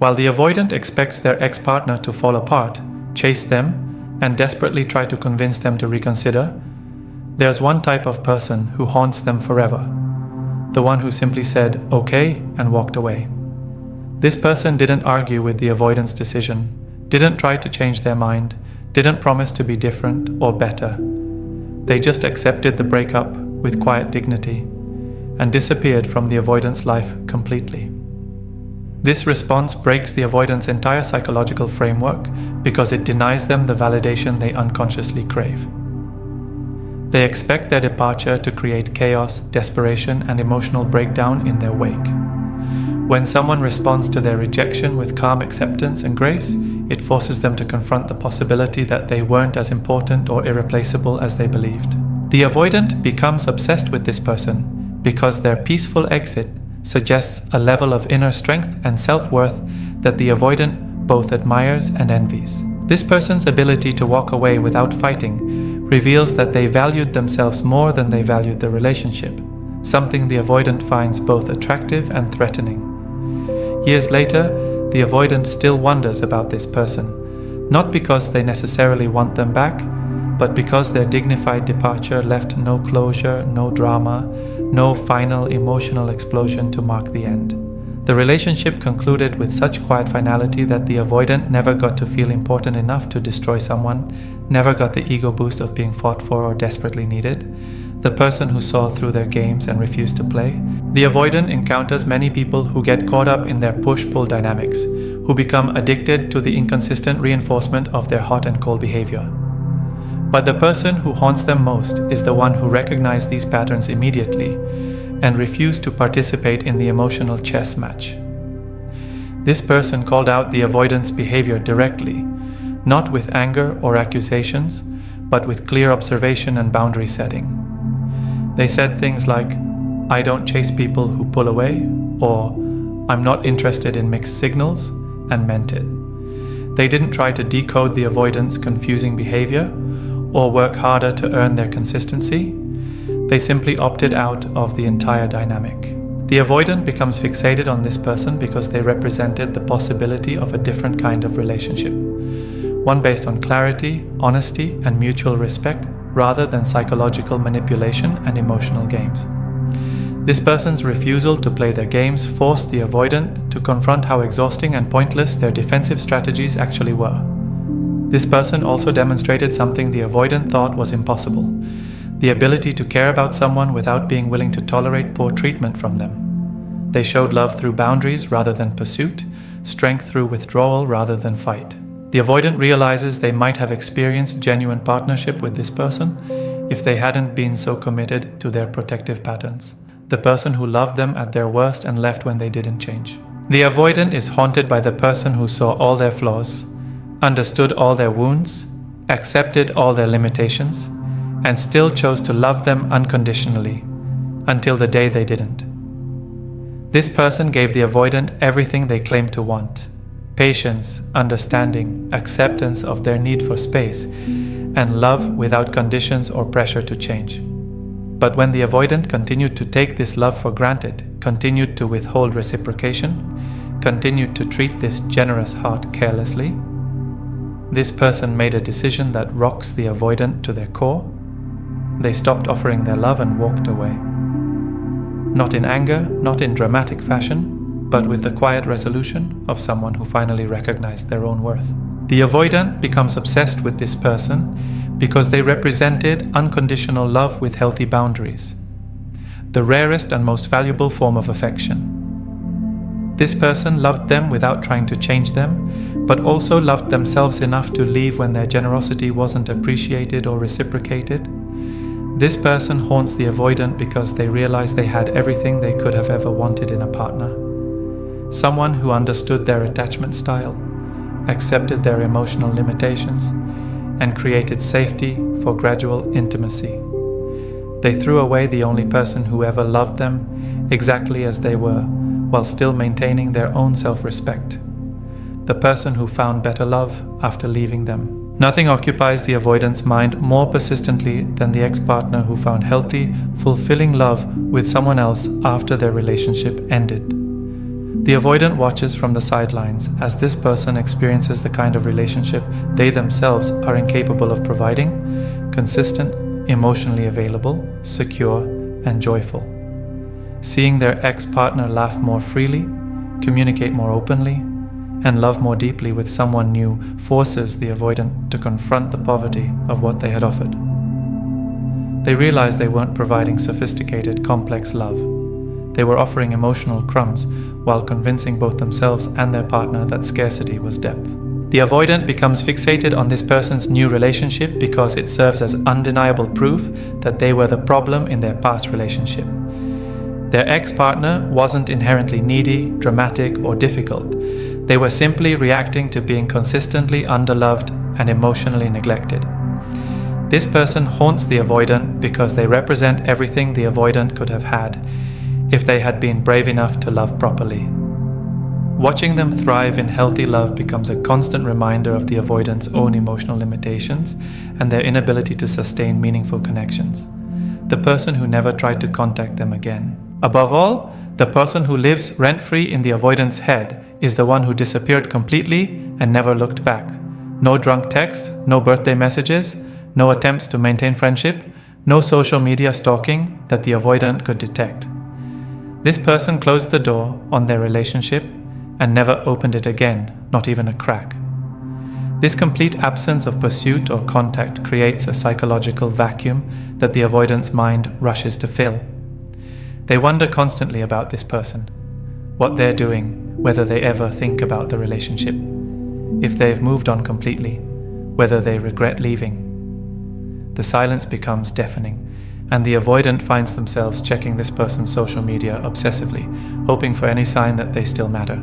While the avoidant expects their ex-partner to fall apart, chase them, and desperately try to convince them to reconsider, there's one type of person who haunts them forever. The one who simply said, "Okay," and walked away. This person didn't argue with the avoidant's decision, didn't try to change their mind, didn't promise to be different or better. They just accepted the breakup with quiet dignity and disappeared from the avoidant's life completely. This response breaks the avoidant's entire psychological framework because it denies them the validation they unconsciously crave. They expect their departure to create chaos, desperation, and emotional breakdown in their wake. When someone responds to their rejection with calm acceptance and grace, it forces them to confront the possibility that they weren't as important or irreplaceable as they believed. The avoidant becomes obsessed with this person because their peaceful exit suggests a level of inner strength and self-worth that the avoidant both admires and envies. This person's ability to walk away without fighting reveals that they valued themselves more than they valued the relationship, something the avoidant finds both attractive and threatening. Years later, the avoidant still wonders about this person, not because they necessarily want them back, but because their dignified departure left no closure, no drama, no final emotional explosion to mark the end. The relationship concluded with such quiet finality that the avoidant never got to feel important enough to destroy someone, never got the ego boost of being fought for or desperately needed, the person who saw through their games and refused to play. The avoidant encounters many people who get caught up in their push-pull dynamics, who become addicted to the inconsistent reinforcement of their hot and cold behavior. But the person who haunts them most is the one who recognized these patterns immediately and refused to participate in the emotional chess match. This person called out the avoidant's behavior directly, not with anger or accusations, but with clear observation and boundary setting. They said things like, "I don't chase people who pull away," or "I'm not interested in mixed signals," and meant it. They didn't try to decode the avoidant's confusing behavior or work harder to earn their consistency. They simply opted out of the entire dynamic. The avoidant becomes fixated on this person because they represented the possibility of a different kind of relationship, one based on clarity, honesty, and mutual respect, rather than psychological manipulation and emotional games. This person's refusal to play their games forced the avoidant to confront how exhausting and pointless their defensive strategies actually were. This person also demonstrated something the avoidant thought was impossible: the ability to care about someone without being willing to tolerate poor treatment from them. They showed love through boundaries rather than pursuit, strength through withdrawal rather than fight. The avoidant realizes they might have experienced genuine partnership with this person if they hadn't been so committed to their protective patterns. The person who loved them at their worst and left when they didn't change. The avoidant is haunted by the person who saw all their flaws, understood all their wounds, accepted all their limitations, and still chose to love them unconditionally until the day they didn't. This person gave the avoidant everything they claimed to want: patience, understanding, acceptance of their need for space, and love without conditions or pressure to change. But when the avoidant continued to take this love for granted, continued to withhold reciprocation, continued to treat this generous heart carelessly, this person made a decision that rocks the avoidant to their core. They stopped offering their love and walked away. Not in anger, not in dramatic fashion, but with the quiet resolution of someone who finally recognized their own worth. The avoidant becomes obsessed with this person because they represented unconditional love with healthy boundaries, the rarest and most valuable form of affection. This person loved them without trying to change them, but also loved themselves enough to leave when their generosity wasn't appreciated or reciprocated. This person haunts the avoidant because they realize they had everything they could have ever wanted in a partner. Someone who understood their attachment style, accepted their emotional limitations, and created safety for gradual intimacy. They threw away the only person who ever loved them exactly as they were, while still maintaining their own self-respect. The person who found better love after leaving them. Nothing occupies the avoidant's mind more persistently than the ex-partner who found healthy, fulfilling love with someone else after their relationship ended. The avoidant watches from the sidelines as this person experiences the kind of relationship they themselves are incapable of providing: consistent, emotionally available, secure, and joyful. Seeing their ex-partner laugh more freely, communicate more openly, and love more deeply with someone new forces the avoidant to confront the poverty of what they had offered. They realized they weren't providing sophisticated, complex love. They were offering emotional crumbs while convincing both themselves and their partner that scarcity was depth. The avoidant becomes fixated on this person's new relationship because it serves as undeniable proof that they were the problem in their past relationship. Their ex-partner wasn't inherently needy, dramatic, or difficult. They were simply reacting to being consistently underloved and emotionally neglected. This person haunts the avoidant because they represent everything the avoidant could have had if they had been brave enough to love properly. Watching them thrive in healthy love becomes a constant reminder of the avoidant's own emotional limitations and their inability to sustain meaningful connections. The person who never tried to contact them again. Above all, the person who lives rent-free in the avoidant's head is the one who disappeared completely and never looked back. No drunk texts, no birthday messages, no attempts to maintain friendship, no social media stalking that the avoidant could detect. This person closed the door on their relationship and never opened it again, not even a crack. This complete absence of pursuit or contact creates a psychological vacuum that the avoidant's mind rushes to fill. They wonder constantly about this person, what they're doing, whether they ever think about the relationship, if they've moved on completely, whether they regret leaving. The silence becomes deafening, and the avoidant finds themselves checking this person's social media obsessively, hoping for any sign that they still matter.